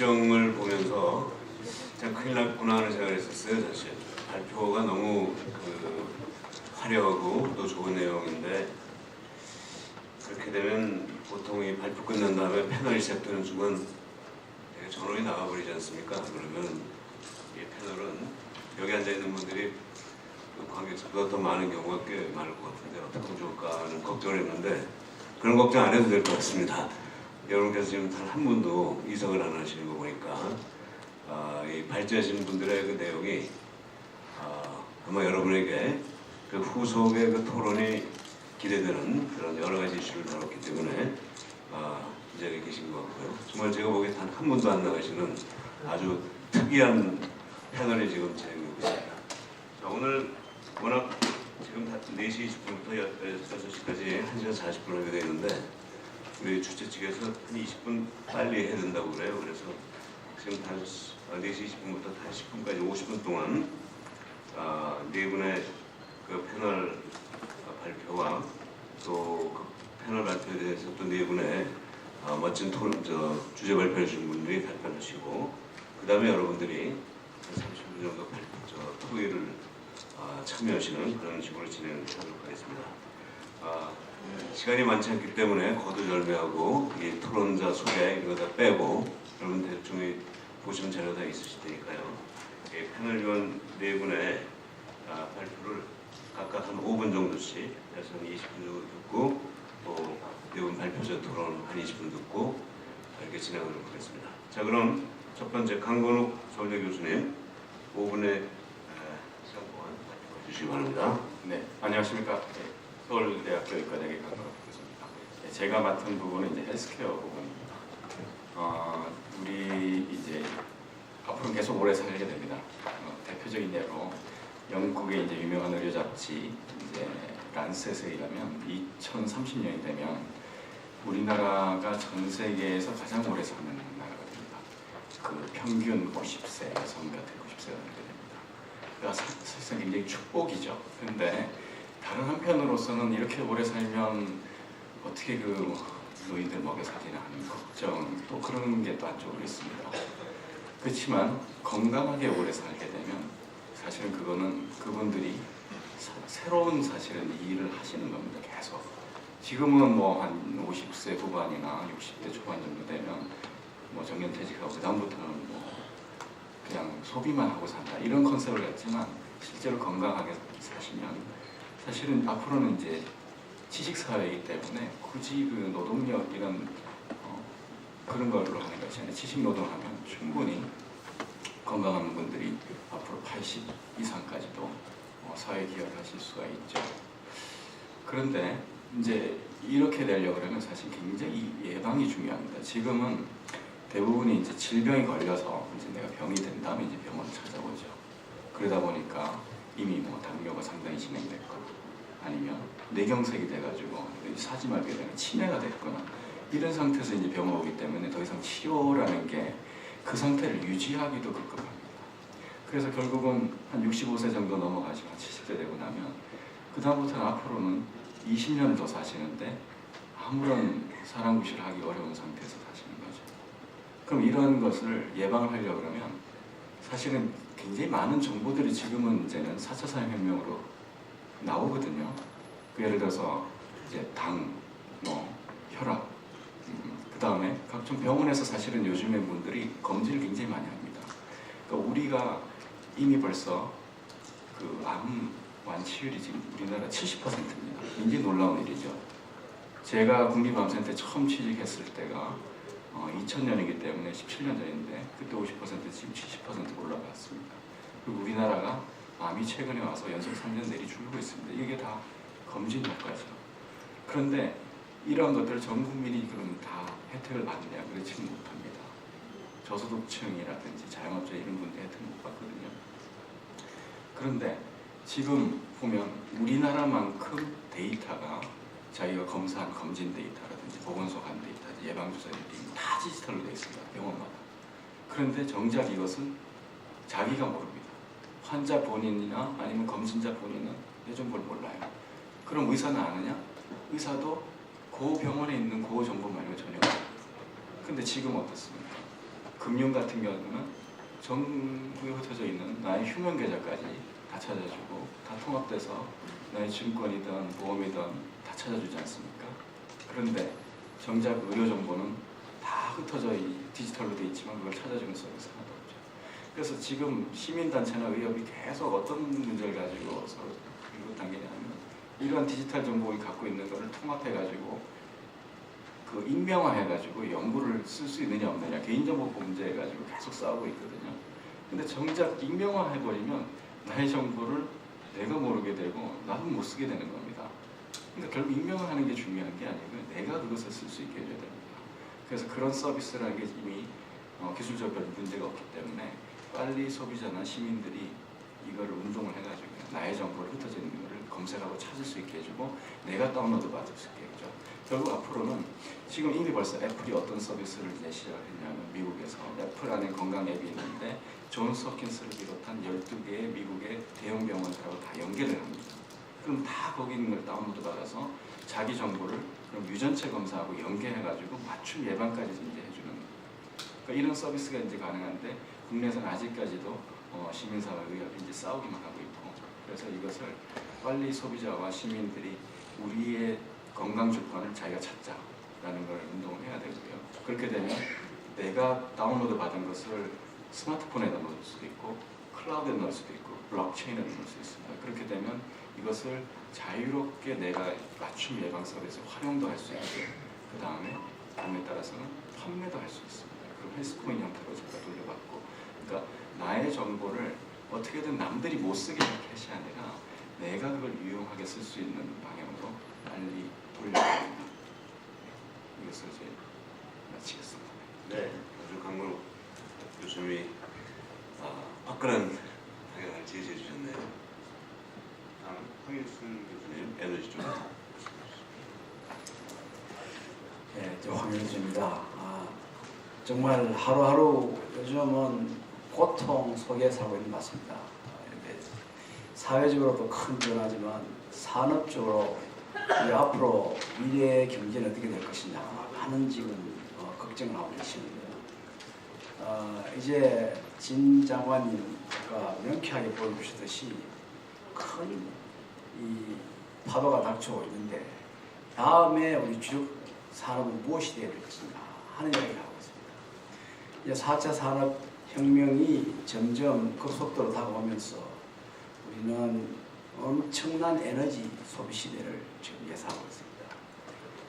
일정을 보면서 진짜 큰일 났구나 하는 생각을 했었어요. 사실 발표가 너무 화려하고 또 좋은 내용인데, 그렇게 되면 보통 이 발표 끝난 다음에 패널이 시작되는 순간 되게 전원이 나가버리지 않습니까? 그러면 이 패널은 여기 앉아있는 분들이 관객석보다 더 많은 경우가 꽤 많을 것 같은데 어떻게 좋을까 하는 걱정을 했는데, 그런 걱정 안 해도 될 것 같습니다. 여러분께서 지금 단 한 분도 이석을 안 하시는 거 보니까 이 발제하신 분들의 그 내용이 아마 여러분에게 그 후속의 그 토론이 기대되는 그런 여러 가지 이슈를 다뤘기 때문에 이 자리에 계신 것 같고요. 정말 제가 보기에 단 한 분도 안 나가시는 아주 특이한 패널이 지금 진행되고 있습니다. 자, 오늘 워낙 지금 4시 20분부터 6시까지 1시간 40분을 하게 되어 있는데, 우리 주최 측에서 한 20분 빨리 해야 된다고 그래요. 그래서 지금 4시 20분부터 5시 10분까지 50분 동안 네 분의 그 패널 발표와 또 그 패널 발표에 대해서 또 네 분의 멋진 주제 발표해 주신 분들이 발표하시고, 그 다음에 여러분들이 한 30분 정도 토의를 참여하시는 그런 식으로 진행하도록 하겠습니다. 시간이 많지 않기 때문에 거두절미하고 이 토론자 소개 이거 다 빼고 여러분 대충 보시면 자료 다 있으실 테니까요. 이 패널 위원 네 분의 발표를 각각 한 5분 정도씩 해서 한 20분 정도 듣고, 또 네 분 발표자 토론 한 20분 듣고 이렇게 진행하도록 하겠습니다. 자, 그럼 첫 번째 강건욱 서울대 교수님 5분의 시간 동안 발표해 주시기 바랍니다. 네, 안녕하십니까. 네, 서울대학교 의과대학의 강건욱 교수입니다. 네, 제가 맡은 부분은 이제 헬스케어 부분입니다. 우리 이제 앞으로 계속 오래 살게 됩니다. 대표적인 예로 영국의 이제 유명한 의료 잡지 이제 란셋에 의하면 2030년이 되면 우리나라가 전 세계에서 가장 오래 사는 나라가 됩니다. 그 평균 90세, 여성과 90세가 되게 됩니다. 그러니까 사실상 굉장히 축복이죠. 그런데 다른 한편으로서는 이렇게 오래 살면 어떻게 그 노인들 먹여 살리나 하는 걱정, 또 그런 게 또 한쪽으로 있습니다. 그렇지만 건강하게 오래 살게 되면 사실은 그거는 그분들이 새로운 사실은 일을 하시는 겁니다. 계속. 지금은 뭐 한 50세 후반이나 60대 초반 정도 되면 뭐 정년퇴직하고 그 다음부터는 뭐 그냥 소비만 하고 산다 이런 컨셉을 갖지만, 실제로 건강하게 사시면 사실은 앞으로는 이제 지식사회이기 때문에 굳이 그 노동력 이런 그런 걸로 하는 것이 아니라 지식노동하면 충분히 건강한 분들이 앞으로 80 이상까지도 사회 기여를 하실 수가 있죠. 그런데 이제 이렇게 되려고 그러면 사실 굉장히 예방이 중요합니다. 지금은 대부분이 이제 질병이 걸려서 이제 내가 병이 된 다음에 이제 병원을 찾아오죠. 그러다 보니까 이미 뭐 당뇨가 상당히 진행됐거나 아니면 뇌경색이 돼가지고 사지마비가 되는 치매가 됐거나 이런 상태에서 이제 병을 오기 때문에 더 이상 치료라는 게 그 상태를 유지하기도 급급합니다. 그래서 결국은 한 65세 정도 넘어가시고 한 70세 되고 나면 그 다음부터는 앞으로는 20년을 더 사시는데 아무런 사랑구실을 하기 어려운 상태에서 사시는 거죠. 그럼 이런 것을 예방하려고 그러면 사실은 굉장히 많은 정보들이 지금은 이제는 4차 산업혁명으로 나오거든요. 예를 들어서 이제 당, 혈압, 그 다음에 각종 병원에서 사실은 요즘에 분들이 검진을 굉장히 많이 합니다. 그러니까 우리가 이미 벌써 그 암 완치율이 지금 우리나라 70%입니다. 굉장히 놀라운 일이죠. 제가 국립암센터에 처음 취직했을 때가 2000년이기 때문에 17년 전인데 그때 50% 지금 70% 올라갔습니다. 그리고 우리나라가 암이 최근에 와서 연속 3년 내리 줄고 있습니다. 이게 다 검진 효과죠. 그런데 이러한 것들을 전 국민이 그럼 다 혜택을 받느냐? 그렇지는 못합니다. 저소득층이라든지 자영업자 이런 분들 혜택 못 받거든요. 그런데 지금 보면 우리나라만큼 데이터가 자기가 검사한 검진 데이터라든지 보건소 간 데이터, 예방주사 데이터 다 디지털로 되어 있습니다. 병원마다. 그런데 정작 이것은 자기가 모릅니다. 환자 본인이나 아니면 검진자 본인은 내 정보를 몰라요. 그럼 의사는 아느냐? 의사도 그 병원에 있는 그 정보만 알고 전혀 몰라요. 근데 지금 어떻습니까? 금융 같은 경우는 정부에 흩어져 있는 나의 휴면 계좌까지 다 찾아주고 다 통합돼서 나의 증권이든 보험이든 다 찾아주지 않습니까? 그런데 정작 의료 정보는 다 흩어져 디지털로 돼 있지만 그걸 찾아주는 서비스 하나도 없죠. 그래서 지금 시민단체나 의협이 계속 어떤 문제를 가지고 서로 밀고 당기냐면 이러한 디지털 정보를 갖고 있는 것을 통합해가지고 그 익명화해가지고 연구를 쓸 수 있느냐 없느냐 개인정보법 문제 해가지고 계속 싸우고 있거든요. 근데 정작 익명화해버리면 나의 정보를 내가 모르게 되고 나도 못 쓰게 되는 겁니다. 그러니까 결국 익명화하는 게 중요한 게 아니고 내가 그것을 쓸 수 있게 해줘야 됩니다. 그래서 그런 서비스라는 게 이미 기술적 별 문제가 없기 때문에 빨리 소비자나 시민들이 이거를 운동을 해가지고 나의 정보를 흩어져 있는 거를 검색하고 찾을 수 있게 해주고 내가 다운로드 받을 수 있게 해줘. 결국 앞으로는 지금 이미 벌써 애플이 어떤 서비스를 이제 시작했냐면 미국에서 애플 안에 건강 앱이 있는데 존스 홉킨스를 비롯한 12개의 미국의 대형 병원들하고 다 연계를 합니다. 그럼 다 거기 있는 걸 다운로드 받아서 자기 정보를 그럼 유전체 검사하고 연계해가지고 맞춤 예방까지 이제 해주는 거예요. 그러니까 이런 서비스가 이제 가능한데 국내에서는 아직까지도 시민사회 의협이 이제 싸우기만 하고 있고 그래서 이것을 빨리 소비자와 시민들이 우리의 건강 주권을 자기가 찾자라는 걸 운동을 해야 되고요. 그렇게 되면 내가 다운로드 받은 것을 스마트폰에다 넣을 수도 있고 클라우드에 넣을 수도 있고 블록체인에 넣을 수 있습니다. 그렇게 되면 이것을 자유롭게 내가 맞춤 예방 서비스 활용도 할 수 있고 그 다음에 경우에 따라서는 판매도 할 수 있습니다. 그럼 헬스코인 형태로 제가 돌려받고 그러니까 나의 정보를 어떻게든 남들이 못 쓰게 할 것이 아니라 내가 그걸 유용하게 쓸 수 있는 방향으로 빨리 돌려받습니다. 이것을 이제 마치겠습니다. 네, 아주 강문호 교수님이 화끈한 방향을 제시해 주셨네요. 다음 황일순 교수님 에너지 좀. 네, 황일순입니다. 정말 하루하루 요즘은 고통 속에 살고 있는 것 같습니다. 사회적으로도 큰 변화지만 산업적으로 우리 앞으로 미래의 경제는 어떻게 될 것이냐 하는 지금 걱정을 하고 계시는데요. 이제 진 장관님과 명쾌하게 보여주시듯이 큰 이 파도가 닥쳐오고 있는데 다음에 우리 주력 산업은 무엇이 되어야 될지냐 하는 이야기를 하고 있습니다. 이제 4차 산업혁명이 점점 급속도로 다가오면서 우리는 엄청난 에너지 소비 시대를 지금 예상하고 있습니다.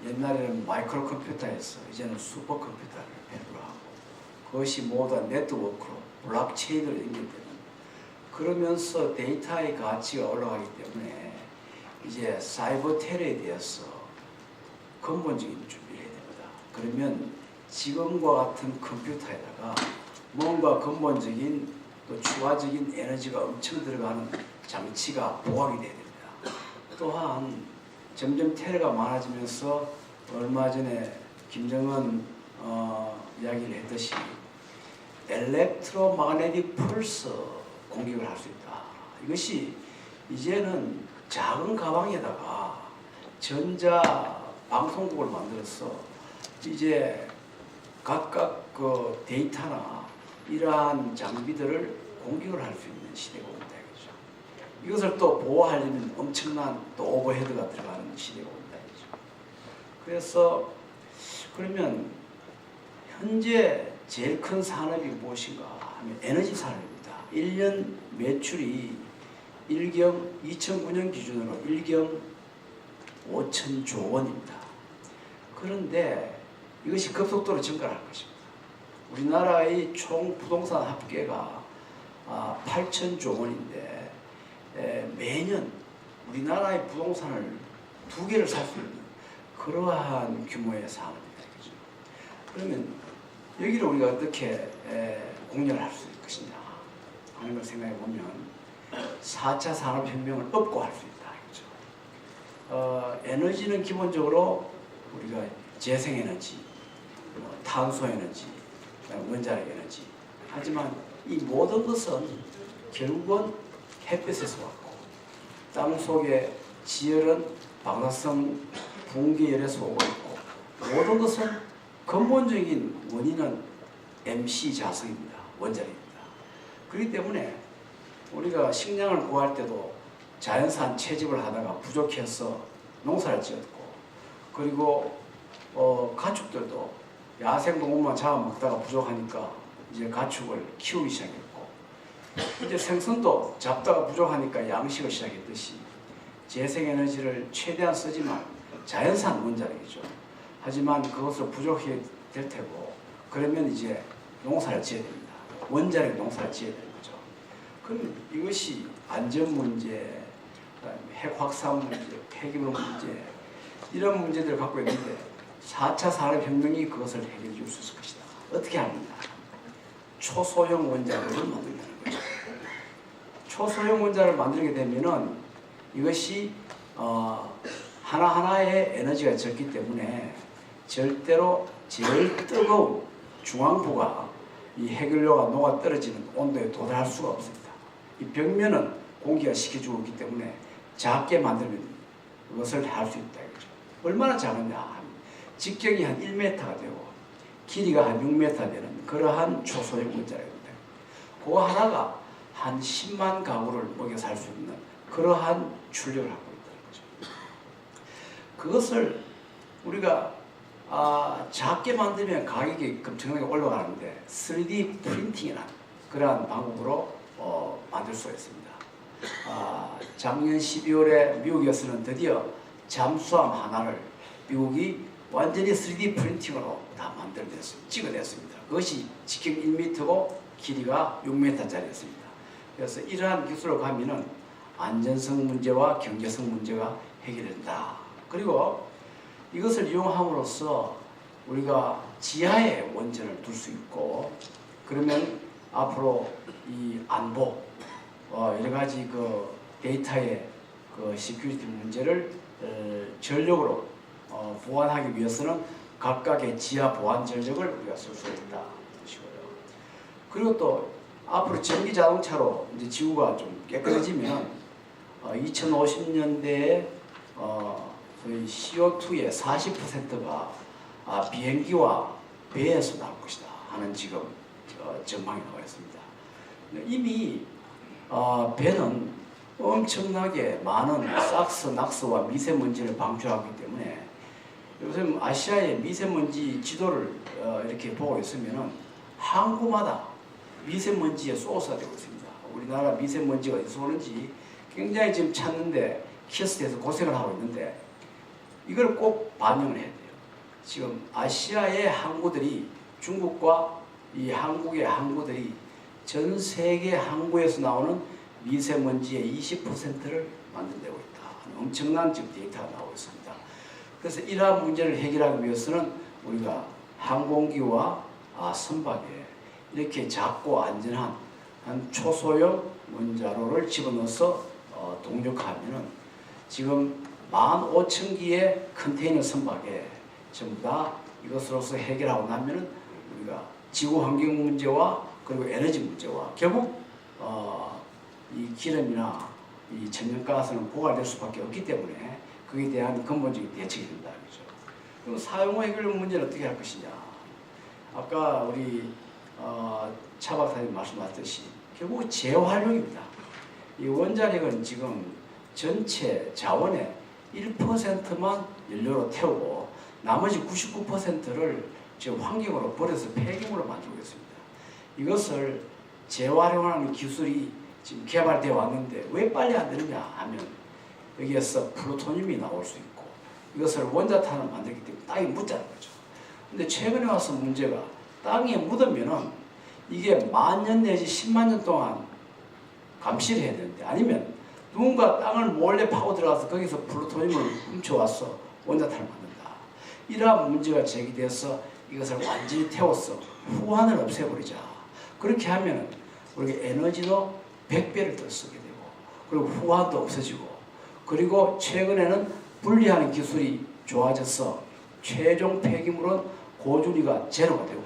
옛날에는 마이크로 컴퓨터에서 이제는 슈퍼 컴퓨터를 배부를 하고 그것이 모두 네트워크로 블록체인으로 연결되는 그러면서 데이터의 가치가 올라가기 때문에 이제 사이버 테러에 대해서 근본적인 준비를 해야 됩니다. 그러면 지금과 같은 컴퓨터에다가 뭔가 근본적인 또 추가적인 에너지가 엄청 들어가는 장치가 보강이 돼야 됩니다. 또한 점점 테러가 많아지면서 얼마 전에 김정은 이야기를 했듯이 엘렉트로마그네틱 펄스 공격을 할 수 있다. 이것이 이제는 작은 가방에다가 전자 방송국을 만들어서 이제 각각 그 데이터나 이러한 장비들을 공격을 할 수 있는 시대가 온다 이거죠. 이것을 또 보호하려면 엄청난 또 오버헤드가 들어가는 시대가 온다 이거죠. 그래서 그러면 현재 제일 큰 산업이 무엇인가 하면 에너지 산업입니다. 1년 매출이 2009년 기준으로 1경 5천조 원입니다. 그런데 이것이 급속도로 증가할 것입니다. 우리나라의 총 부동산 합계가 8천조 원인데 매년 우리나라의 부동산을 2개를 살 수 있는 그러한 규모의 산업입니다. 그러면 여기를 우리가 어떻게 공략을 할 수 있을 것이냐 하는 걸 생각해 보면 4차 산업혁명을 업고 할 수 있다. 그렇죠? 에너지는 기본적으로 우리가 재생에너지, 탄소에너지, 원자력 에너지. 하지만 이 모든 것은 결국은 햇빛에서 왔고 땅 속에 지열은 방사성 붕괴열에서 오고 있고 모든 것은 근본적인 원인은 MC 자석입니다. 원자력입니다. 그렇기 때문에 우리가 식량을 구할 때도 자연산 채집을 하다가 부족해서 농사를 지었고, 그리고 가축들도 야생동물만 잡아먹다가 부족하니까 이제 가축을 키우기 시작했고, 이제 생선도 잡다가 부족하니까 양식을 시작했듯이 재생에너지를 최대한 쓰지만 자연산 원자력이죠. 하지만 그것을 부족해 될 테고, 그러면 이제 농사를 지어야 됩니다. 원자력 농사를 지어야 되는 거죠. 그럼 이것이 안전 문제, 핵 확산 문제, 폐기물 문제, 이런 문제들을 갖고 있는데 4차 산업혁명이 그것을 해결해 줄 수 있을 것이다. 어떻게 합니까? 초소형 원자력을 만든다는 거죠. 초소형 원자를 만들게 되면은 이것이 하나하나의 에너지가 적기 때문에 절대로 제일 뜨거운 중앙부가 이 핵연료가 녹아 떨어지는 온도에 도달할 수가 없습니다. 이 벽면은 공기가 식혀주고 있기 때문에 작게 만들면 그것을 할 수 있다 이거죠. 얼마나 작으냐? 직경이 한 1m가 되고 길이가 한 6m 되는 그러한 초소형 원자력입니다. 그거 하나가 한 10만 가구를 먹여 살 수 있는 그러한 출력을 하고 있다는 거죠. 그것을 우리가 작게 만들면 가격이 급격하게 올라가는데 3D 프린팅이라는 그러한 방법으로 만들 수가 있습니다. 작년 12월에 미국에서는 드디어 잠수함 하나를 미국이 완전히 3D 프린팅으로 다 만들어냈습니다. 찍어냈습니다. 그것이 직경 1m고 길이가 6m짜리였습니다. 그래서 이러한 기술을 가면은 안전성 문제와 경제성 문제가 해결된다. 그리고 이것을 이용함으로써 우리가 지하에 원전을 둘 수 있고, 그러면 앞으로 이 안보, 여러 가지 그 데이터의 그 시큐리티 문제를 전력으로 보완하기 위해서는 각각의 지하 보안 전력을 우리가 쓸 수 있다 것이고요. 그리고 또 앞으로 전기 자동차로 이제 지구가 좀 깨끗해지면 2050년대에 거의 CO2의 40%가 비행기와 배에서 나올 것이다 하는 지금 전망이 나와 있습니다. 이미 배는 엄청나게 많은 삭스, 낙스와 미세먼지를 방출하기 때문에 요즘 아시아의 미세먼지 지도를 이렇게 보고 있으면 항구마다 미세먼지의 소스가 되고 있습니다. 우리나라 미세먼지가 어디서 오는지 굉장히 지금 찾는데 키스트에서 고생을 하고 있는데 이걸 꼭 반영을 해야 돼요. 지금 아시아의 항구들이 중국과 이 한국의 항구들이 전 세계 항구에서 나오는 미세먼지의 20%를 만들어내고 있다. 엄청난 지금 데이터가 나오고 있습니다. 그래서 이러한 문제를 해결하기 위해서는 우리가 항공기와 선박에 이렇게 작고 안전한 한 초소형 원자로를 집어넣어서 동력화하면은 지금 15,000기의 컨테이너 선박에 전부 다 이것으로서 해결하고 나면은 우리가 지구 환경 문제와 그리고 에너지 문제와 결국 이 기름이나 이 천연가스는 고갈될 수밖에 없기 때문에 그에 대한 근본적인 대책이 된다. 그렇죠? 그럼 사용 후 해결 문제는 어떻게 할 것이냐? 아까 우리 차 박사님 말씀하셨듯이 결국 재활용입니다. 이 원자력은 지금 전체 자원의 1%만 연료로 태우고 나머지 99%를 지금 환경으로 버려서 폐기물로 만들고 있습니다. 이것을 재활용하는 기술이 지금 개발되어 왔는데 왜 빨리 안 되느냐 하면 여기에서 플루토늄이 나올 수 있고 이것을 원자탄을 만들기 때문에 땅에 묻자는 거죠. 근데 최근에 와서 문제가 땅에 묻으면은 이게 만년 내지 10만 년 동안 감시를 해야 되는데 아니면 누군가 땅을 몰래 파고 들어가서 거기서 플루토늄을 훔쳐와서 원자탄을 만든다. 이러한 문제가 제기돼서 이것을 완전히 태워서 후환을 없애버리자. 그렇게 하면 우리가 에너지도 100배를 더 쓰게 되고 그리고 후환도 없어지고 그리고 최근에는 분리하는 기술이 좋아져서 최종 폐기물은 고준위가 제로가 되고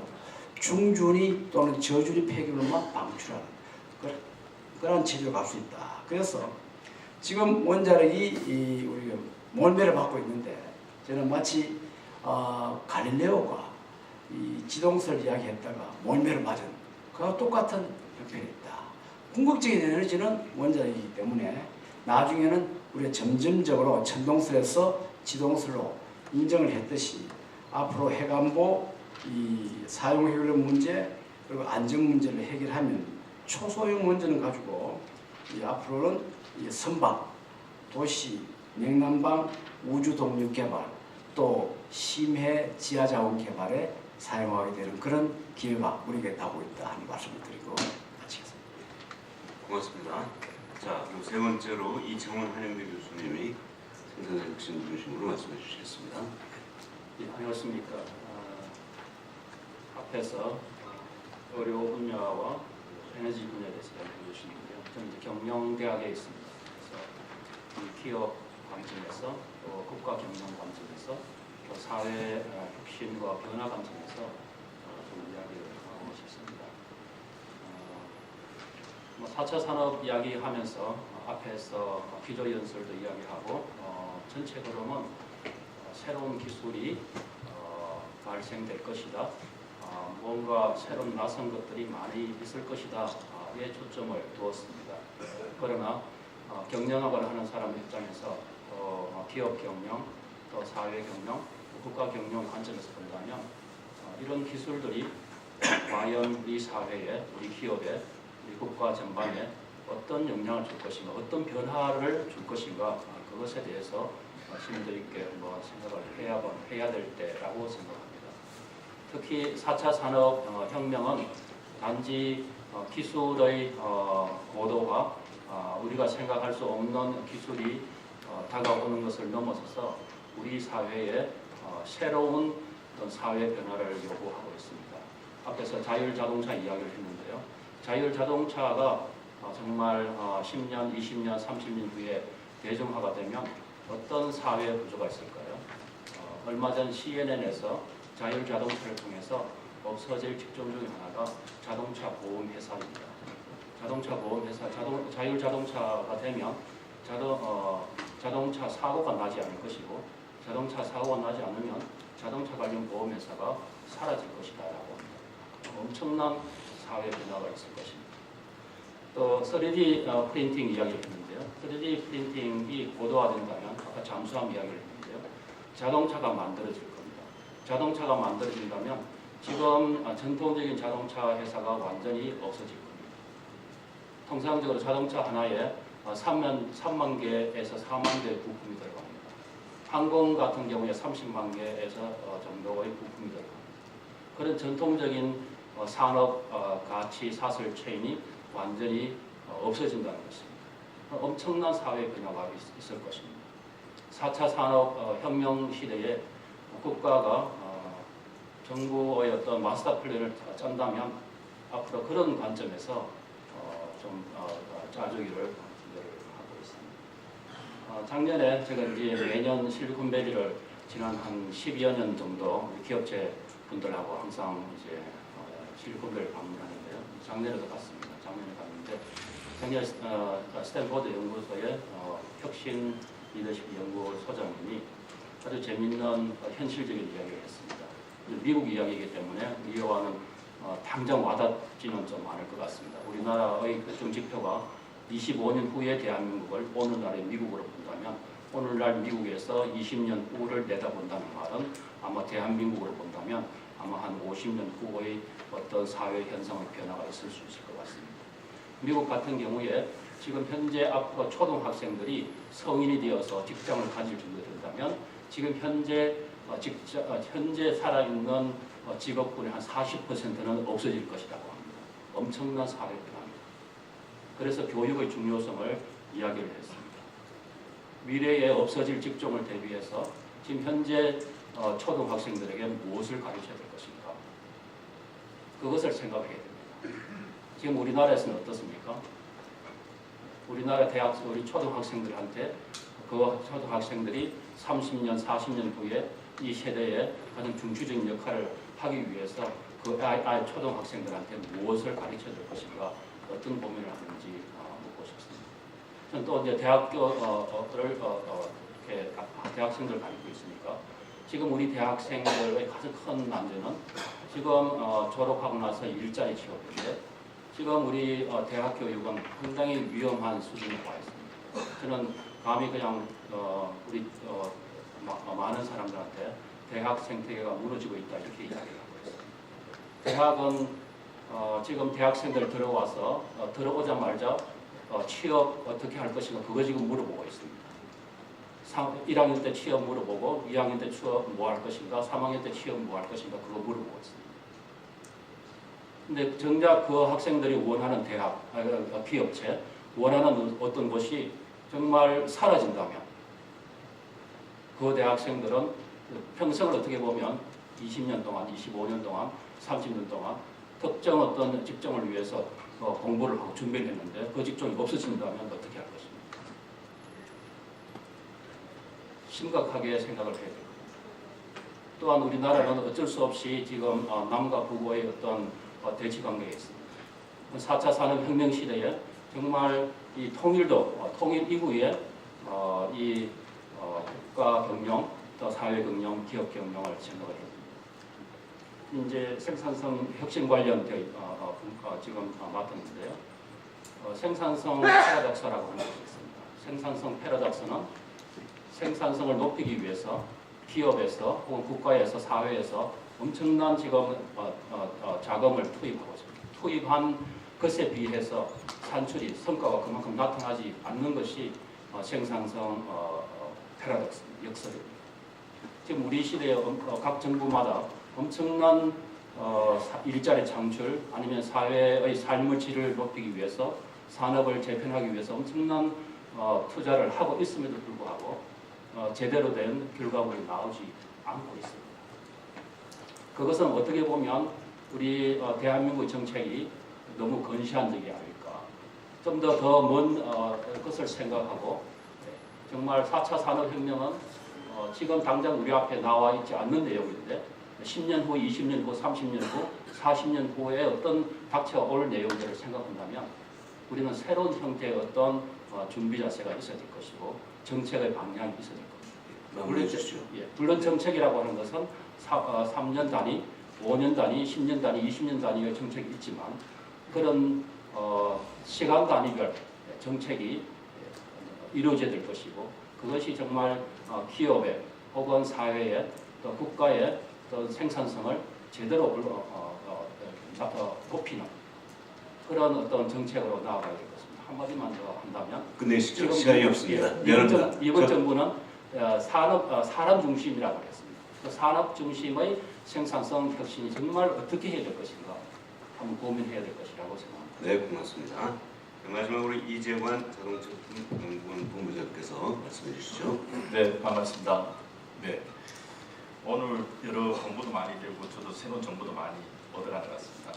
중준위 또는 저준위 폐기물만 방출하는 그런 체제로 갈 수 있다. 그래서 지금 원자력이 우리가 몰매를 받고 있는데 저는 마치 갈릴레오가 이 지동설 이야기했다가 몰매를 맞은 그와 똑같은 형편이 있다. 궁극적인 에너지는 원자이기 때문에 나중에는 우리가 점점적으로 천동설에서 지동설로 인정을 했듯이 앞으로 해관보 이 사용 효율 문제 그리고 안전 문제를 해결하면 초소형 원전을 가지고 이 앞으로는 이 선박, 도시, 냉난방, 우주 동력 개발 또 심해 지하 자원 개발에 사용하게 되는 그런 기회가 우리에게 나오고 있다 하는 말씀을 드리고 마치겠습니다. 고맙습니다. 자, 그럼 세 번째로 이청훈 한영대 교수님이 생산자 혁신 중심으로 말씀해 주시겠습니다. 예, 안녕하십니까. 앞에서 의료 분야와 에너지 분야에 대해서 이야기해 주시는데요. 저는 이제 경영대학에 있습니다. 그래서 이 기업 관점에서 또 국가 경영 관점에서 또 사회 혁신과 변화 관점에서 좀 이야기를 하고 싶습니다. 4차 산업 이야기하면서 앞에서 기조연설도 이야기하고 전체적으로는 새로운 기술이 발생될 것이다. 뭔가 새로운 낯선 것들이 많이 있을 것이다. 에 초점을 두었습니다. 그러나 경영학을 하는 사람 입장에서 기업 경영, 또 사회 경영, 또 국가 경영 관점에서 본다면 이런 기술들이 과연 우리 사회에, 우리 기업에, 우리 국가 전반에 어떤 영향을 줄 것인가, 어떤 변화를 줄 것인가 그것에 대해서 심도 있게 한번 생각을 해야 될 때라고 생각합니다. 특히 4차 산업혁명은 단지 기술의 고도화, 우리가 생각할 수 없는 기술이 다가오는 것을 넘어서서 우리 사회에 새로운 어떤 사회 변화를 요구하고 있습니다. 앞에서 자율자동차 이야기를 했는데요. 자율자동차가 정말 10년, 20년, 30년 후에 대중화가 되면 어떤 사회 구조가 있을까요? 얼마 전 CNN에서 자율자동차를 통해서 없어질 직종 중에 하나가 자동차 보험 회사입니다. 자동차 보험 회사, 자율자동차가 되면 자동차 사고가 나지 않을 것이고 자동차 사고가 나지 않으면 자동차 관련 보험 회사가 사라질 것이다라고 합니다. 엄청난 사회 변화가 있을 것입니다. 또 3D 프린팅 이야기를 했는데요. 3D 프린팅이 고도화된다면 아까 잠수함 이야기를 했는데요. 자동차가 만들어질 겁니다. 자동차가 만들어진다면 지금 전통적인 자동차 회사가 완전히 없어질 겁니다. 통상적으로 자동차 하나에 3만 개에서 4만 개의 부품이 들어갑니다. 항공 같은 경우에 30만 개에서 정도의 부품이 들어갑니다. 그런 전통적인 산업 가치 사슬 체인이 완전히 없어진다는 것입니다. 엄청난 사회 변화가 있을 것입니다. 4차 산업혁명 시대에 국가가 정부의 어떤 마스터 플랜을 짠다면 앞으로 그런 관점에서 좀 짜주기를 하고 있습니다. 작년에 제가 이제 매년 실리콘밸리를 지난 한 10여 년 정도 기업체 분들하고 항상 이제 실리콘밸리 방문하는데요. 작년에도 갔습니다. 작년에 갔는데 작년 스탠포드 연구소의 혁신 리더십 연구 소장님이 아주 재미있는 현실적인 이야기를 했습니다. 미국 이야기이기 때문에 이와는 당장 와닿지는 좀 않을 것 같습니다. 우리나라의 특정 지표가 25년 후의 대한민국을 오늘날의 미국으로 본다면 오늘날 미국에서 20년 후를 내다본다는 말은 아마 대한민국으로 본다면 아마 한 50년 후의 어떤 사회 현상의 변화가 있을 수 있을 것 같습니다. 미국 같은 경우에 지금 현재 앞으로 초등학생들이 성인이 되어서 직장을 가질 정도 된다면 지금 현재 살아있는 직업군의 한 40%는 없어질 것이라고 합니다. 엄청난 사회 변화입니다. 그래서 교육의 중요성을 이야기를 했습니다. 미래에 없어질 직종을 대비해서 지금 현재 초등학생들에게 무엇을 가르쳐야 될 것인가? 그것을 생각하게 됩니다. 지금 우리나라에서는 어떻습니까? 우리나라 우리 초등학생들한테 그 초등학생들이 30년, 40년 후에 이 세대에 가장 중추적인 역할을 하기 위해서 그 초등학생들한테 무엇을 가르쳐야 될 것인가, 어떤 고민을 하는지 묻고 싶습니다. 저는 또 이제 대학생들 가르치고 있으니까 지금 우리 대학생들의 가장 큰 난제는 지금 졸업하고 나서 일자리 취업인데 지금 우리 대학 교육은 상당히 위험한 수준에 와 있습니다. 저는 감히 그냥 우리 많은 사람들한테 대학 생태계가 무너지고 있다 이렇게 이야기를 하고 있습니다. 대학은 지금 대학생들 들어와서 들어오자마자 취업 어떻게 할 것인가 그거 지금 물어보고 있습니다. 1학년 때 취업 물어보고 2학년 때 취업 뭐 할 것인가 3학년 때 취업 뭐 할 것인가 그거 물어보고 있습니다. 근데 정작 그 학생들이 원하는 대학, 기업체 원하는 어떤 것이 정말 사라진다면 그 대학생들은 평생을 어떻게 보면 20년 동안, 25년 동안, 30년 동안 특정 어떤 직종을 위해서 공부를 하고 준비를 했는데 그 직종이 없어진다면 어떻게 할 것입니까? 심각하게 생각을 해야 됩니다. 또한 우리나라는 어쩔 수 없이 지금 남과 북의 어떤 대치 관계에 있습니다. 4차 산업혁명 시대에 정말 이 통일도, 통일 이후에 이 국가 경영, 또 사회 경영, 기업 경영을 생각을 했습니다. 이제 생산성 혁신 관련 지금 맡았는데요. 생산성 패러독스라고 하는 것이 있습니다. 생산성 패러독스는 생산성을 높이기 위해서 기업에서 혹은 국가에서 사회에서 엄청난 지금 자금을 투입하고 있습니다. 투입한 것에 비해서 산출이 성과가 그만큼 나타나지 않는 것이 생산성 패러독스 역설입니다. 지금 우리 시대에 각 정부마다 엄청난 일자리 창출 아니면 사회의 삶의 질을 높이기 위해서 산업을 재편하기 위해서 엄청난 투자를 하고 있음에도 불구하고 제대로 된 결과물이 나오지 않고 있습니다. 그것은 어떻게 보면 우리 대한민국 정책이 너무 건시한적이 아닐까. 좀 더 먼 것을 생각하고 정말 4차 산업혁명은 지금 당장 우리 앞에 나와 있지 않는 내용인데 10년 후, 20년 후, 30년 후, 40년 후에 어떤 닥쳐올 내용들을 생각한다면 우리는 새로운 형태의 어떤 준비 자세가 있어야 될 것이고 정책의 방향이 있어야 될 겁니다. 마무리해 주시죠. 물론 정책이라고 하는 것은 3년 단위, 5년 단위, 10년 단위, 20년 단위의 정책이 있지만 그런 시간 단위별 정책이 이루어져야 될 것이고 그것이 정말 기업의 혹은 사회의 또 국가의 또 생산성을 제대로 높이는 그런 어떤 정책으로 나아가야 될 것입니다. 한마디만 더 한다면 끝내시죠. 시간이 없습니다. 미안합니다. 이번 정부는 산업 중심이라고 했습니다. 그 산업 중심의 생산성 혁신이 정말 어떻게 해야 될 것인가 한번 고민해야 될 것이라고 생각합니다. 네, 고맙습니다. 마지막으로 이재관 자동차연구원 본부장께서 말씀해 주시죠. 네, 반갑습니다. 네, 오늘 여러 공부도 많이 되고 저도 새로운 정보도 많이 얻어간 것 같습니다.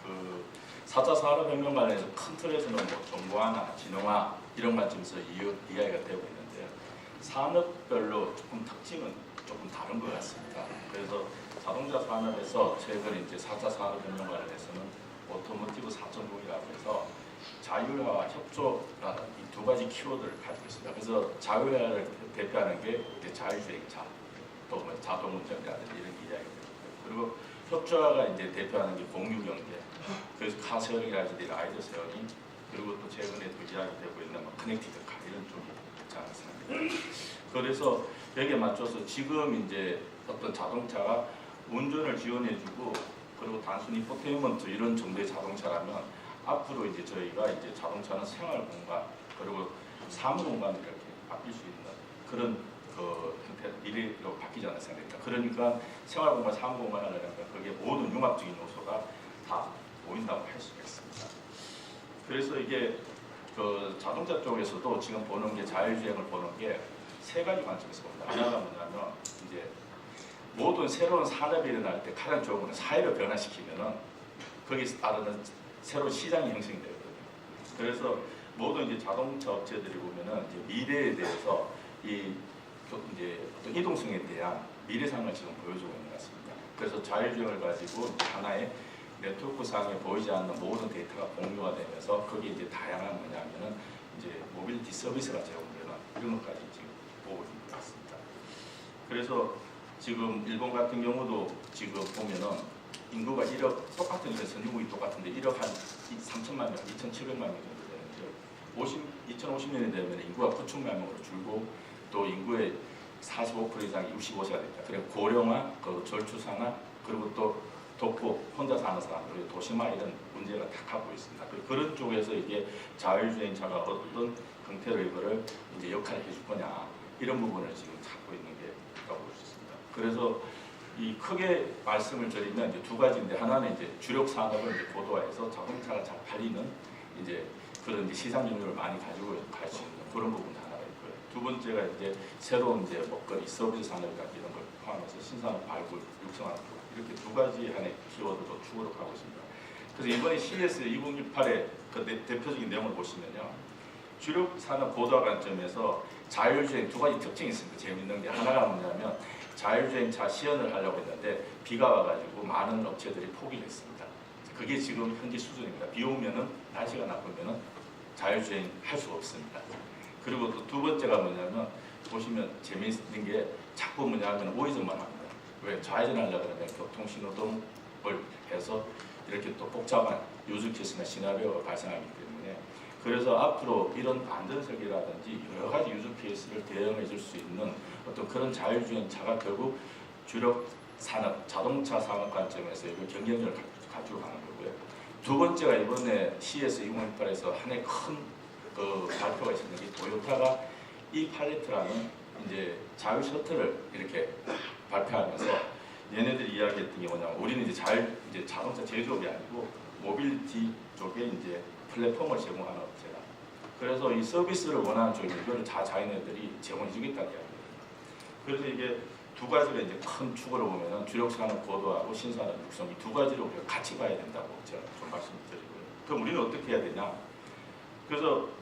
그 4차 산업혁명 관련해서 큰 틀에서는 뭐 정보화나 진흥화 이런 관점에서 이야기가 되고 있는데 산업별로 조금 특징은 조금 다른 것 같습니다. 그래서 자동차 산업에서 최근에 이제 4차 산업혁명 관련해서는 오토모티브 4.0이라고 해서 자율화와 협조라는 이 두 가지 키워드를 가지고 있습니다. 그래서 자율화를 대표하는 게 이제 자율주행차, 또 뭐 자동운전이라든지 이런 이야기입니다. 그리고 협조화가 이제 대표하는 게 공유경제, 그래서 카쉐어링이라든지 라이드 쉐어링, 그리고 또 최근에 또 이야기되고 있는 뭐 커넥티드 카 이런 쪽이 있지 않습니까? 그래서 여기에 맞춰서 지금 이제 어떤 자동차가 운전을 지원해주고 그리고 단순히 포테인먼트 이런 정도의 자동차라면 앞으로 이제 저희가 이제 자동차는 생활 공간 그리고 사무 공간을 이렇게 바뀔 수 있는 그런 그 형태 미래로 바뀌지 않을 생각입니다. 그러니까 생활 공간, 사무 공간을 하려면 거기에 모든 융합적인 요소가 다 보인다고 할 수가 있습니다. 그래서 이게 그 자동차 쪽에서도 지금 보는 게 자율주행을 보는 게 세 가지 관점에서 봅니다. 하나가 뭐냐면 이제 모든 새로운 산업이 일어날 때 가장 좋은 건 사회를 변화시키면은 거기서 따르는 새로운 시장이 형성이 되거든요. 그래서 모든 이제 자동차 업체들이 보면은 이제 미래에 대해서 이제 어떤 이동성에 대한 미래상을 지금 보여주고 있는 것 같습니다. 그래서 자율주행을 가지고 하나의 네트워크상에 보이지 않는 모든 데이터가 공유가 되면서 거기에 이제 다양한 뭐냐면은 이제 모빌리티 서비스가 제공되는 이런 것까지 지금 보고 있는 것 같습니다. 그래서 지금 일본 같은 경우도 지금 보면은 인구가 1억, 똑같은 이런 선진국이 똑같은데 1억 한 3천만 명, 2,700만 명 정도 되는데 2050년이 되면 인구가 9천만 명으로 줄고 또 인구의 45% 이상이 65세가 됩니다. 그리고 고령화, 그 저출산화, 그리고 또 독거, 혼자 사는 사람, 그리고 도시화 이런 문제가 다 갖고 있습니다. 그런 쪽에서 이게 자율주행차가 어떤 형태로 이거를 이제 역할을 해줄 거냐 이런 부분을 지금 찾고 있는 게 있다고 볼 수 있습니다. 그래서 이 크게 말씀을 드리면 이제 두 가지인데 하나는 이제 주력 산업을 이제 고도화해서 자동차가 잘 팔리는 이제 그런 이제 시장 능력을 많이 가지고 갈 수 있는 그런 부분도 하나가 있고요. 두 번째가 이제 새로운 이제 먹거리 서비스 산업이나 이런 걸 포함해서 신산업 발굴, 육성하는 이렇게 두 가지 하나의 키워드로 추구로 가고 있습니다. 그래서 이번에 CES 2018의 그 대표적인 내용을 보시면요. 주력 산업 고도화 관점에서 자율주행 두 가지 특징이 있습니다. 재미있는 게 하나가 뭐냐면 자율주행차 시연을 하려고 했는데 비가 와가지고 많은 업체들이 포기를 했습니다. 그게 지금 현재 수준입니다. 비 오면은 날씨가 나쁘면은 자율주행 할 수가 없습니다. 그리고 또 두 번째가 뭐냐면 보시면 재미있는 게 자꾸 뭐냐면 우회전만 합니다. 왜 좌회전하려고 그러면 교통신호등을 해서 이렇게 또 복잡한 유즈케이스나 시나리오가 발생하기 때문에 그래서 앞으로 이런 안전설계라든지 여러 가지 유즈케이스를 대응해 줄 수 있는 어떤 그런 자율주행차가 결국 주력 산업, 자동차 산업 관점에서 이걸 경쟁력을 가지고 가는 거고요. 두 번째가 이번에 CES 2018에서 한 해 큰 그 발표가 있었는데 토요타가 이 팔레트라는 이제 자율 셔틀을 이렇게 발표하면서 얘네들이 이야기했던 게 뭐냐면 우리는 이제 이제 자동차 제조업이 아니고 모빌리티 쪽에 이제 플랫폼을 제공하는 업체다. 그래서 이 서비스를 원하는 쪽에 이거를 다 자기네들이 제공해 주겠다는 이야기입니다. 그래서 이게 두 가지가 이제 큰 축으로 보면은 주력 산업 고도하고 신산업 육성 이 두 가지로 우리가 같이 봐야 된다고 제가 좀 말씀드리고요. 그럼 우리는 어떻게 해야 되냐? 그래서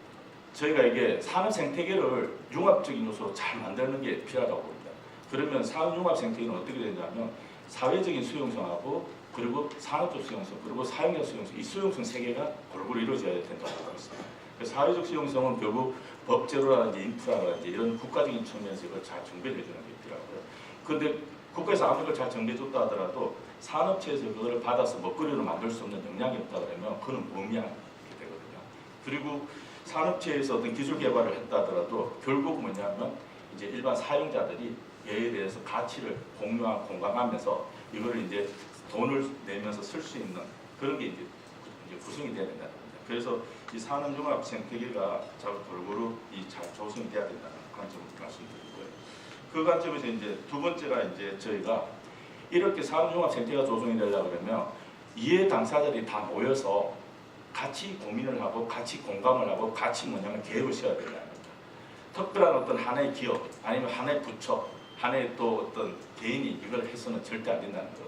저희가 이게 산업 생태계를 융합적인 요소로 잘 만드는 게 필요하다고 봅니다. 그러면 산업 융합 생태계는 어떻게 되냐면 사회적인 수용성하고 그리고 산업적 수용성 그리고 사용자 수용성 이 수용성 세 개가 골고루 이루어져야 된다고 보고 있습니다. 사회적 수용성은 결국 법제도라든지 인프라라든지 이런 국가적인 측면에서 이걸 잘 정비를 해주는 게 필요하고요. 그런데 국가에서 아무리 잘 정비해줬다 하더라도 산업체에서 그거를 받아서 먹거리로 만들 수 없는 역량이 없다 그러면 그건 무의미하게 되거든요. 그리고 산업체에서 어떤 기술 개발을 했다 하더라도 결국 뭐냐면 이제 일반 사용자들이 얘에 대해서 가치를 공유하고 공감하면서 이거를 이제 돈을 내면서 쓸 수 있는 그런 게 이제 구성이 돼야 된다는 겁니다. 그래서 이 산업융합 생태계가 잘 골고루 잘 조성이 돼야 된다는 관점을 말씀드리고요. 그 관점에서 이제 두 번째가 이제 저희가 이렇게 산업융합 생태계가 조성이 되려고 그러면 이해 당사자들이 다 모여서 같이 고민을 하고 같이 공감을 하고 같이 뭐냐면 계획을 세워야 된다는 겁니다. 특별한 어떤 하나의 기업 아니면 하나의 부처 하나의 또 어떤 개인이 이걸 해서는 절대 안 된다는 거예요.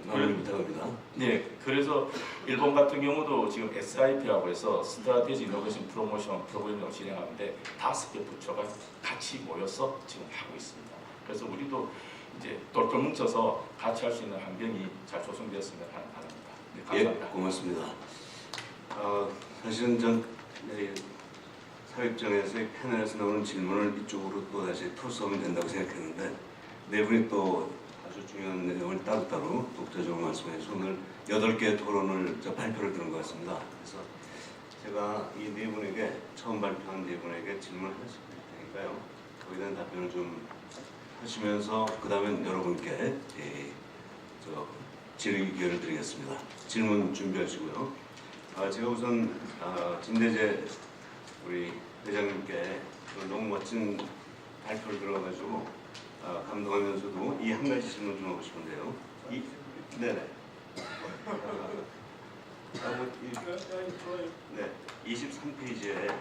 말을 부탁합니다. 네, 그래서 일본 같은 경우도 지금 SIP라고 해서 스트라테지 이노베이션 프로모션 프로그램을 진행하는데 5개 부처가 같이 모여서 지금 하고 있습니다. 그래서 우리도 이제 똘똘 뭉쳐서 같이 할 수 있는 환경이 잘 조성되었으면 하는 바람입니다. 네, 감사합니다. 예, 고맙습니다. 사실은 전 사회입장에서 패널에서 나오는 질문을 이쪽으로 또 다시 토스하면 된다고 생각했는데 네 분이 또 아주 중요한 내용을 따로따로 독자적으로 말씀해서 오늘 8개의 토론을 발표를 들은 것 같습니다. 그래서 제가 이 네 분에게 처음 발표한 네 분에게 질문을 할 수 있을 테니까요. 거기에 대한 답변을 좀 하시면서 그 다음엔 여러분께 질의 기회를 드리겠습니다. 질문 준비하시고요. 제가 우선 진대재 우리 회장님께 너무 멋진 발표를 들어가지고 감동하면서도 이 한 가지 질문 좀 하고 싶은데요. 네네. 네, 23페이지에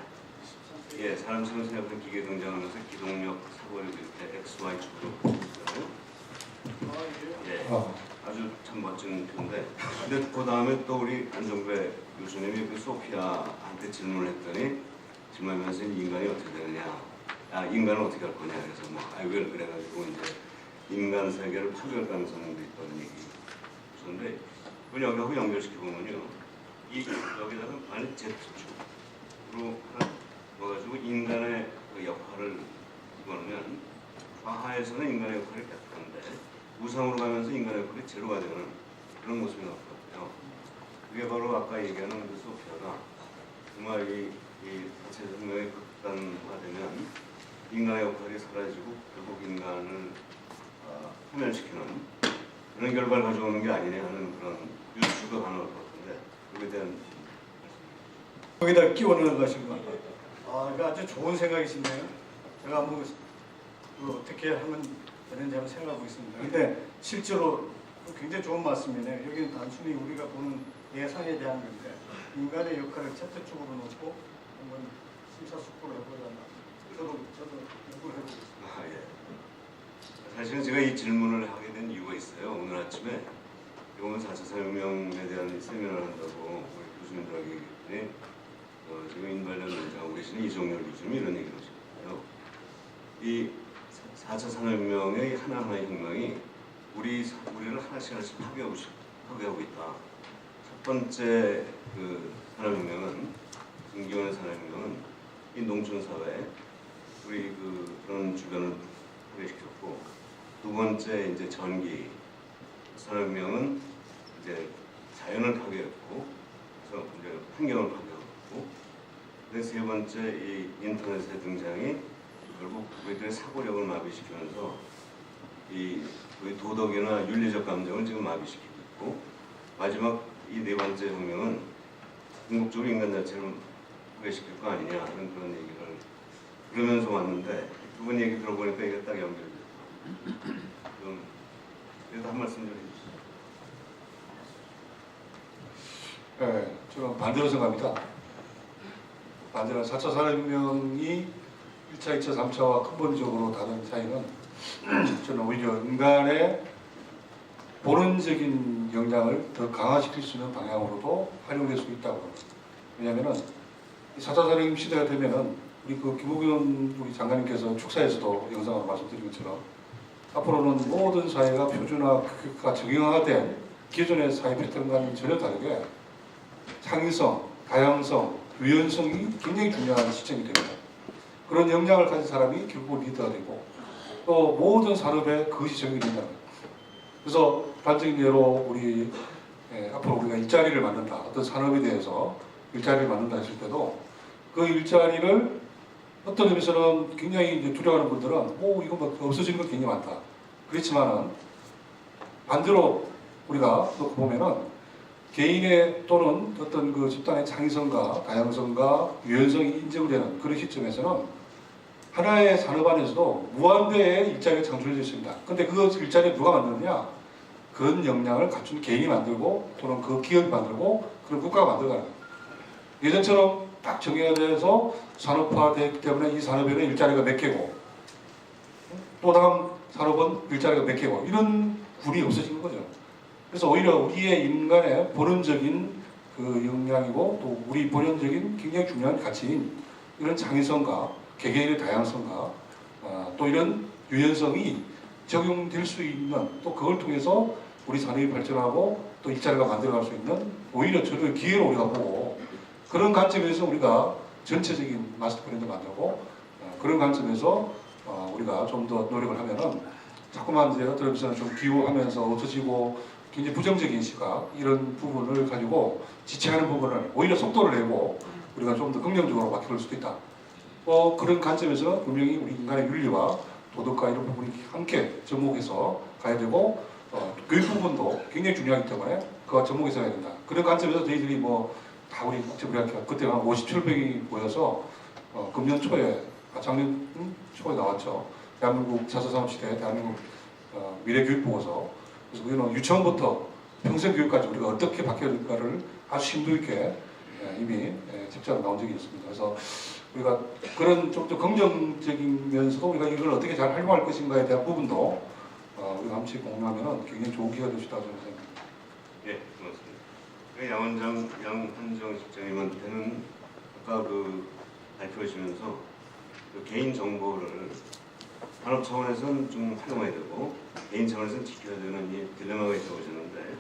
예, 사람처럼 생각하는 기계 등장하면서 기동력, 사고력 이렇게 XY 축으로 예, 아주 참 멋진 표인데 근데 그 다음에 또 우리 안정배 교수님이 그 소피아한테 질문을 했더니 질문하면서 인간이 어떻게 되느냐 인간은 어떻게 할 거냐 그래서 왜 그래가지고 이제 인간 세계를 파괴할 가능성도 있다는 얘기 그런데 그걸 여기하고 연결시켜보면요 여기다가 만약 Z축으로 넣어가지고 인간의 그 역할을 집어넣으면 과하에서는 인간의 역할이 100%인데 우상으로 가면서 인간의 역할이 제로가 되는 그런 모습이 나왔거든요. 그게 바로 아까 얘기하는 그 소피아가 정말 이 자체 생명이 극단화되면 인간의 역할이 사라지고 결국 인간을 소멸시키는 그런 결과를 가져오는 게 아니냐 하는 그런 유추가 가능할 것 같은데 그에 대한 거기다 끼워 넣는 것인 것 같아요. 이거 아주 좋은 생각이신데요. 제가 뭐 어떻게 하면 되는지 한번 생각하고 있습니다. 근데 실제로 굉장히 좋은 말씀이네요. 여기는 단순히 우리가 보는 예상에 대한 건데 인간의 역할을 채택적으로 놓고 한번 심사숙고를 해보자면 저도 연구를 해보겠습니다. 예. 사실은 제가 이 질문을 하게 된 이유가 있어요. 오늘 아침에 오늘 4차 산업혁명에 대한 세미나를 한다고 우리 교수님들에게 얘기했더니 지금 인발련 원장하고 계시는 이종렬 교수님이 이런 얘기를 하셨거든요. 이 4차 산업혁명의 하나하나의 혁명이 우리를 하나씩 파괴하고 있다. 첫 번째 그 산업혁명은 김기현의 산업혁명은 이 농촌 사회에 우리 그런 주변을 파괴시켰고 두 번째 이제 전기 산업혁명은 이제 자연을 파괴했고 그래서 이제 환경을 파괴했고 세 번째 이 인터넷의 등장이 결국 우리들의 사고력을 마비시키면서 우리 도덕이나 윤리적 감정을 지금 마비시키고 있고 마지막 이 네 번째 혁명은 궁극적으로 인간 자체를 파괴시킬 거 아니냐 하는 그런 얘기를 그러면서 왔는데 두 분 얘기 들어보니까 이게 딱 연결돼서 그럼 그래도 한 말씀 좀 해주시죠. 네, 저는 반대로 생각합니다. 반대로 4차 산업혁명이 1차, 2차, 3차와 근본적으로 다른 차이는 저는 오히려 인간의 본원적인 역량을 더 강화시킬 수 있는 방향으로도 활용될 수 있다고 합니다. 왜냐하면 4차 산업혁명 시대가 되면은 우리 김우겸 우리 장관님께서 축사에서도 영상으로 말씀드린 것처럼 앞으로는 모든 사회가 표준화, 규격화, 정형화된 기존의 사회 패턴과는 전혀 다르게 창의성, 다양성, 유연성이 굉장히 중요한 시점이 됩니다. 그런 역량을 가진 사람이 결국 리더가 되고 또 모든 산업에 그것이 적용이 된다는 거예요. 그래서 단적인 예로 우리 앞으로 우리가 일자리를 만든다. 어떤 산업에 대해서 일자리를 만든다 했을 때도 그 일자리를 어떤 의미에서는 굉장히 이제 두려워하는 분들은 이거 뭐 없어지는 거 굉장히 많다. 그렇지만은 반대로 우리가 또 보면은 개인의 또는 어떤 그 집단의 창의성과 다양성과 유연성이 인정되는 그런 시점에서는 하나의 산업 안에서도 무한대의 일자리가 창출되어 있습니다. 근데 그 일자리를 누가 만드느냐? 그런 역량을 갖춘 개인이 만들고 또는 그 기업이 만들고 그런 국가가 만들어가는 거예요. 예전처럼 딱 정해져서 산업화되기 때문에 이 산업에는 일자리가 몇 개고 또 다음 산업은 일자리가 몇 개고 이런 굴이 없어진 거죠. 그래서 오히려 우리의 인간의 본원적인 그 역량이고 또 우리 본연적인 굉장히 중요한 가치인 이런 창의성과 개개인의 다양성과 또 이런 유연성이 적용될 수 있는 또 그걸 통해서 우리 산업이 발전하고 또 일자리가 만들어갈 수 있는 오히려 저를 기회로 우리가 보고 그런 관점에서 우리가 전체적인 마스터 브랜드 만들고 그런 관점에서 우리가 좀 더 노력을 하면은 자꾸만 이제 어떤 의미에서는 좀 기우하면서 없어지고 굉장히 부정적인 시각 이런 부분을 가지고 지체하는 부분을 오히려 속도를 내고 우리가 좀 더 긍정적으로 바뀔 수도 있다. 그런 관점에서 분명히 우리 인간의 윤리와 도덕과 이런 부분이 함께 접목해서 가야 되고 교육 부분도 굉장히 중요하기 때문에 그와 접목해서 가야 된다. 그런 관점에서 저희들이 다 우리 국제무역학교 그때 한 57명이 모여서 금년 초에 작년 초에 나왔죠. 대한민국 4차 산업시대 대한민국 미래교육보고서. 그래서 우리는 유치원부터 평생교육까지 우리가 어떻게 바뀌어야 될까를 아주 심도 있게 이미 책자로 나온 적이 있습니다. 그래서 우리가 그런 좀 더 긍정적이면서도 우리가 이걸 어떻게 잘 활용할 것인가에 대한 부분도 우리가 함께 공유하면 굉장히 좋은 기회가 될 수 있다고 저는 생각합니다. 예, 고맙습니다. 양한정 실장님한테는 아까 발표하시면서 개인 정보를 산업 차원에서는 좀 활용해야 되고 개인 차원에서는 지켜야 되는 이 딜레마가 있다고 하셨는데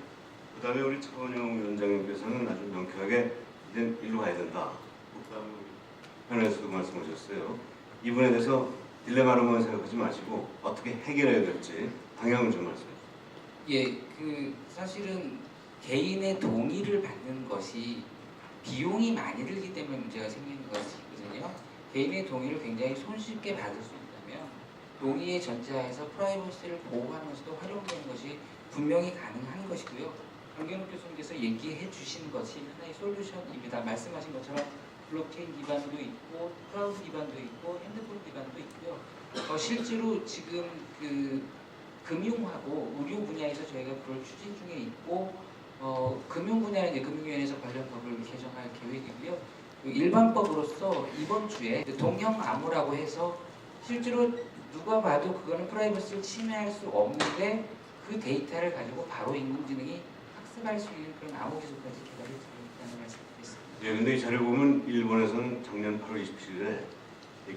그 다음에 우리 차원영 위원장님께서는 아주 명쾌하게 이제 일로 가야 된다. 편에서도 말씀하셨어요. 이 부분에 대해서 딜레마로만 생각하지 마시고 어떻게 해결해야 될지 방향을 좀 말씀해 주세요. 예, 사실은 개인의 동의를 받는 것이 비용이 많이 들기 때문에 문제가 생기는 것이거든요. 개인의 동의를 굉장히 손쉽게 받을 수 있다면 동의의 전제하에서 프라이버시를 보호하면서도 활용되는 것이 분명히 가능한 것이고요. 강경욱 교수님께서 얘기해 주신 것이 하나의 솔루션입니다. 말씀하신 것처럼 블록체인 기반도 있고 클라우드 기반도 있고 핸드폰 기반도 있고요. 실제로 지금 그 금융하고 의료 분야에서 저희가 그걸 추진 중에 있고 금융 분야는 이제 금융위원회에서 관련 법을 개정할 계획이고요. 일반법으로서 이번 주에 동형 암호라고 해서 실제로 누가 봐도 그거는 프라이버시를 침해할 수 없는데 그 데이터를 가지고 바로 인공지능이 학습할 수 있는 그런 암호 기술까지 개발을 있다는 말씀드리겠습니다. 예, 근데 이 자료 보면 일본에서는 작년 8월 27일에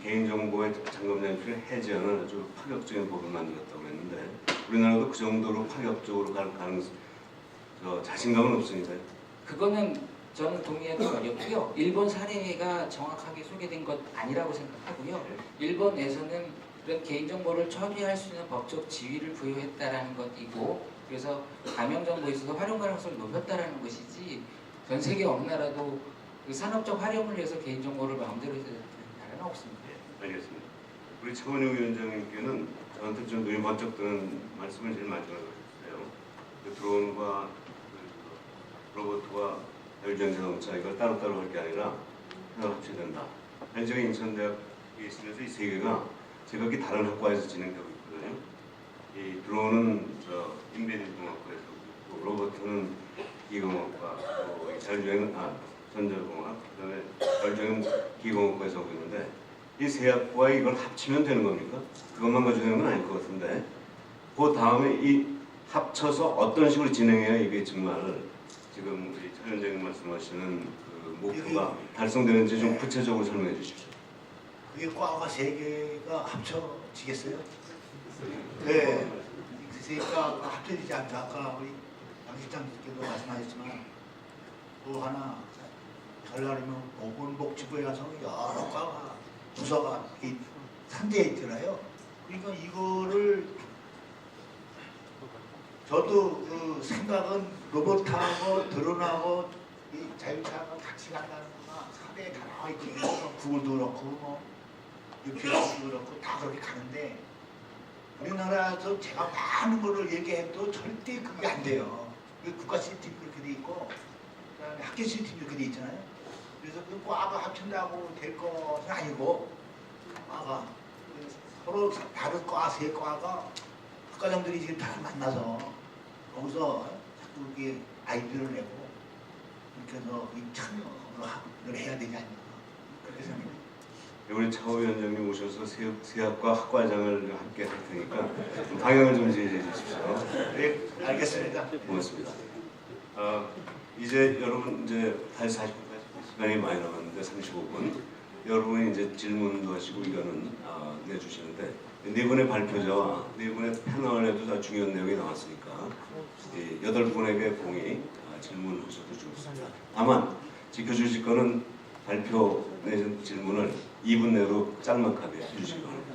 개인정보의 잠금 장치를 해제하는 아주 파격적인 법을 만들었다고 했는데 우리나라도 그 정도로 파격적으로 갈 가능성, 자신감은 없습니다. 그거는 저는 동의하기 어렵고요. 일본 사례가 정확하게 소개된 것 아니라고 생각하고요. 일본에서는 그런 개인정보를 처리할 수 있는 법적 지위를 부여했다라는 것이고 그래서 가명정보에 있어서 활용 가능성을 높였다라는 것이지 전 세계 어느 나라도 그 산업적 활용을 위해서 개인정보를 마음대로 해서 나라는 없습니다. 네, 알겠습니다. 우리 최원영 위원장님께는 저한테 좀 눈이 번쩍 드는 말씀을 제일 마지막으로 해주세요. 그 드론과 로봇과 자율주행자동차 이걸 따로따로 할 게 아니라 하나 합쳐야 된다. 아니 제가 인천대학에 있으면서 이 세 개가 제각기 다른 학과에서 진행되고 있거든요. 이 드론은 인베디드 공학과에서 있고 로봇은 기계공학과, 자율주행은 전자공학, 그다음에 자율주행은 기계공학과에서 하고 있는데 이 세 학과가 이걸 합치면 되는 겁니까? 그것만 가지고 되는 건 아닐 것 같은데 그 다음에 이 합쳐서 어떤 식으로 진행해야 이게 정말 지금 우리 차 위원장님 말씀하시는 그 목표가 달성되는지 좀 구체적으로 설명해 주십시오. 그게 과가 세 개가 합쳐지겠어요? 네. 그 세 개가 합쳐지지 않죠. 아까 우리 양 실장님께도 말씀하셨지만 또 하나 하려면 보건복지부에 가서 여러 과가 부서가 산재해 있잖아요. 그러니까 이거를 저도 그 생각은 로봇하고 드론하고 이 자율차가 같이 간다는 거나 사대에 다 나와 있거든요. 구글도 그렇고 뭐 UPS도 그렇고 다 그렇게 가는데 우리나라에서 제가 많은 거를 얘기해도 절대 그게 안 돼요. 국가 시스템이 그렇게 돼 있고 그다음에 학교 시스템이 그렇게 돼 있잖아요. 그래서 그 과가 합친다고 될 것은 아니고 과가 서로 다른 과 세 과가 학과장들이 지금 다 만나서 거기서 자꾸 이게 아이디어를 내고 이렇게 해서 이 참여를 해야 되지 않나 그렇게 생각합니다. 우리 차호 위원장님 오셔서 세 학과 학과장을 함께 할 테니까 좀 방향을 좀 제시해 주십시오. 네, 알겠습니다. 고맙습니다. 이제 여러분 이제 40분까지 시간이 많이 남았는데 35분. 여러분이 이제 질문도 하시고 이거는 내주시는데 네 분의 발표자와 네 분의 패널에도 다 중요한 내용이 나왔으니까 이 8분에게 공이 질문하셔도 좋습니다. 다만 지켜주실 거는 발표 내전 질문을 2분 내로 짤막하게 해주시기 바랍니다.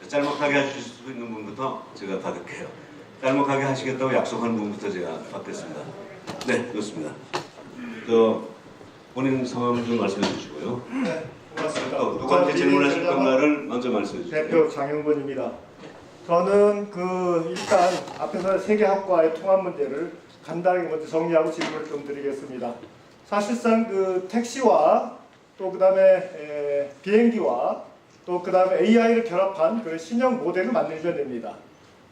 짤막하게 하실 수 있는 분부터 제가 받을게요. 짤막하게 하시겠다고 약속하는 분부터 제가 받겠습니다. 네, 좋습니다. 본인 성함 좀 말씀해 주시고요. 네, 고맙습니다. 또 누구한테 질문하실 건가를 먼저 말씀해 주시죠. 대표 장영건입니다. 저는 일단 앞에서 세 개 학과의 통합 문제를 간단하게 먼저 정리하고 질문을 좀 드리겠습니다. 사실상 택시와 또 그다음에 비행기와 또 그다음에 AI를 결합한 그런 신형 모델을 만들면 됩니다.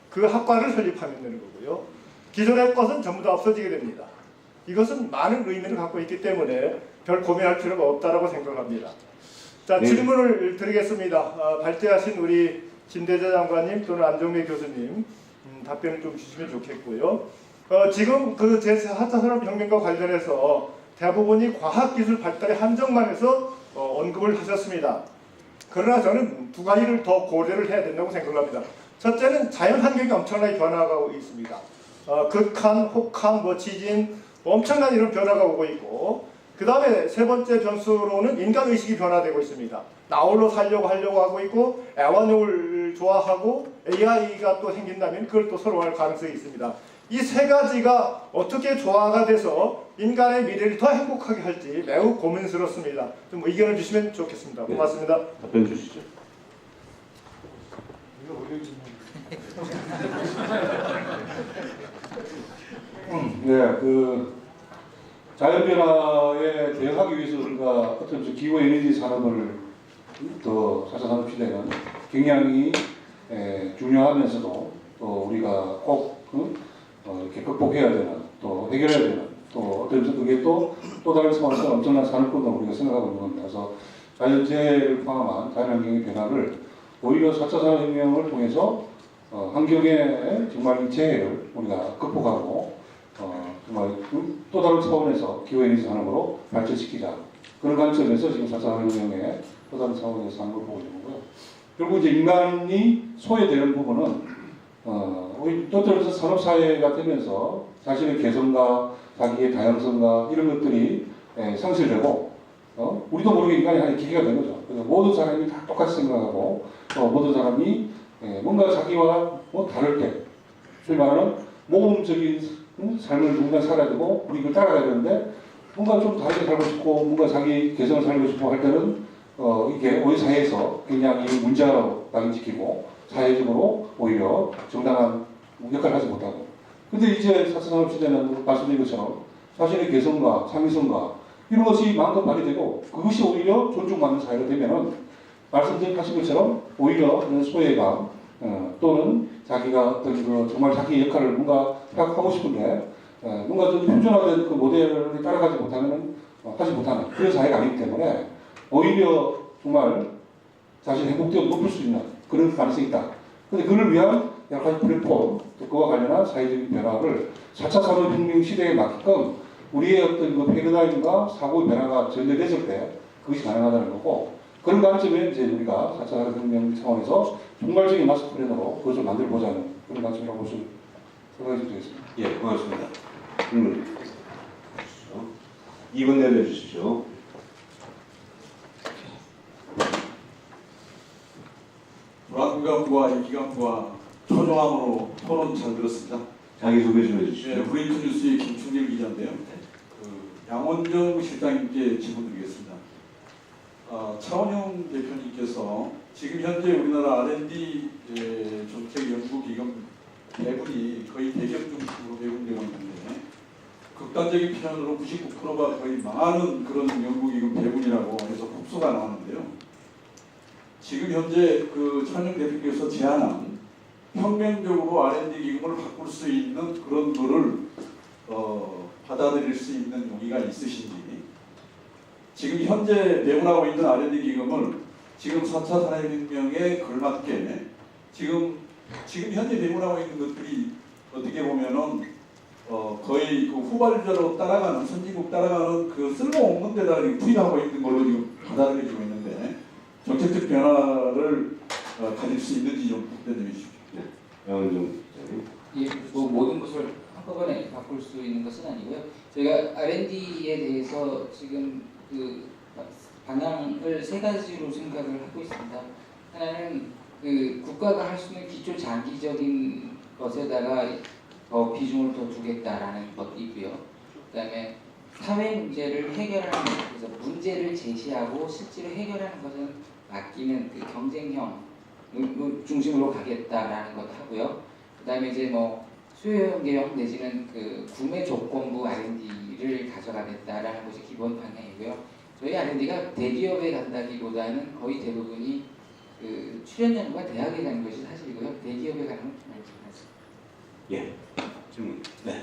그 학과를 설립하면 되는 거고요. 기존의 것은 전부 다 없어지게 됩니다. 이것은 많은 의미를 갖고 있기 때문에 별 고민할 필요가 없다라고 생각합니다. 자, 질문을 드리겠습니다. 발제하신 우리 진대자 장관님 또는 안정배 교수님 답변을 좀 주시면 좋겠고요. 지금 그 제4차 산업혁명과 관련해서 대부분이 과학기술 발달의 한정만해서 언급을 하셨습니다. 그러나 저는 두 가지를 더 고려를 해야 된다고 생각합니다. 첫째는 자연환경이 엄청나게 변화하고 있습니다. 극한, 혹한, 지진 엄청난 이런 변화가 오고 있고 그 다음에 세 번째 변수로는 인간의식이 변화되고 있습니다. 나 홀로 살려고 하고 있고 애완용을 좋아하고 AI가 또 생긴다면 그걸 또 서로 할 가능성이 있습니다. 이 세 가지가 어떻게 조화가 돼서 인간의 미래를 더 행복하게 할지 매우 고민스럽습니다. 좀 의견을 주시면 좋겠습니다. 고맙습니다. 답변 주시죠. 네, 그 자연 변화에 대응하기 위해서 우리가 어떤 기후 에너지 산업을 더 4차 산업 시대는 굉장히 중요하면서도 또 우리가 꼭 이렇게 극복해야 되는 또 해결해야 되는 또 어떤 그게 또 다른 차원에서 엄청난 산업군을 우리가 생각하고 있는 겁니다. 그래서 자연재해를 포함한 자연환경의 변화를 오히려 4차 산업혁명을 통해서 환경의 정말 이 재해를 우리가 극복하고 정말 또 다른 차원에서 기후에너지 산업으로 발전시키자. 그런 관점에서 지금 4차 산업혁명의 또 다른 차원에서 하는 걸 보고 있는 거고요. 결국 이제 인간이 소외되는 부분은 우리 또 들어서 산업사회가 되면서 자신의 개성과 자기의 다양성과 이런 것들이 상실되고 우리도 모르게 인간이 하나의 기계가 된 거죠. 그래서 모든 사람이 다 똑같이 생각하고 모든 사람이 뭔가 자기와 다를 때 소위 말하는 모범적인 삶을 누군가 살아야 되고 우리 그걸 따라가야 되는데 뭔가 좀 다르게 살고 싶고 뭔가 자기 개성을 살고 싶고 할 때는 이게 우리 사회에서 굉장히 문제가 낙인시키고 사회적으로 오히려 정당한 역할을 하지 못하고 근데 이제 4차 산업 시대는 말씀드린 것처럼 자신의 개성과 창의성과 이런 것이 마음껏 발휘되고 그것이 오히려 존중받는 사회가 되면은 말씀하신 것처럼 오히려 소외감 또는 자기가 어떤 정말 자기 역할을 뭔가 하고 싶은데 뭔가 좀 표준화된 그 모델을 따라가지 못하면 하지 못하는 그런 사회가 아니기 때문에 오히려 정말 자신의 행복도를 높일 수 있는 그런 가능성이 있다. 그런데 그를 위한 여러 가지 플랫폼, 또 그와 관련한 사회적인 변화를 4차 산업혁명 시대에 맞게끔 우리의 어떤 그 패러다임과 사고의 변화가 전개됐을 때 그것이 가능하다는 거고 그런 관점에 이제 우리가 4차 산업혁명 차원에서 종말적인 마스터 플랜으로 그것을 만들어보자는 그런 관점이라고 볼 수 생각이 되겠습니다. 예, 고맙습니다. 2번 내려주시죠. 불안감과 위기감과 초조함으로 토론 잘 들었습니다. 자기소개 좀 해주시죠. 네, 브레이크 뉴스의 김충길 기자인데요. 양원정 실장님께 질문드리겠습니다. 차원영 대표님께서 지금 현재 우리나라 R&D 정책연구기금 배분이 거의 대기업 중심으로 배분되고 있는데 극단적인 표현으로 99%가 거의 망하는 그런 연구기금 배분이라고 해서 폭소가 나왔는데요. 지금 현재 그 차원영 대표님께서 제안한 혁명적으로 R&D 기금을 바꿀 수 있는 그런 거를 받아들일 수 있는 용의가 있으신지 지금 현재 배분하고 있는 R&D 기금을 지금 4차 산업혁명에 걸맞게 지금 현재 배분하고 있는 것들이 어떻게 보면은 거의 그 후발주로 따라가는 선진국 따라가는 그 쓸모없는 데다 투입하고 있는 걸로 지금 받아들여지고 있는데 정책적 변화를 가질 수 있는지 좀 답변해 주십시오. 예, 뭐 모든 것을 한꺼번에 바꿀 수 있는 것은 아니고요. 저희가 R&D에 대해서 지금 그 방향을 세 가지로 생각을 하고 있습니다. 하나는 그 국가가 할 수 있는 기초 장기적인 것에다가 비중을 더 두겠다라는 것이고요. 그다음에 사회 문제를 해결하는 그래서 문제를 제시하고 실제로 해결하는 것은 맡기는 그 경쟁형 중심으로 가겠다라는 것 하고요. 그다음에 이제 뭐 수요연계형 내지는 그 구매 조건부 R&D를 가져가겠다라는 것이 기본 방향이고요. 저희 R&D가 대기업에 간다기보다는 거의 대부분이 그 출연연구가 대학에 가는 것이 사실이고요. 대기업에 가는 건 많지 않습니다. 예, 질문. 네.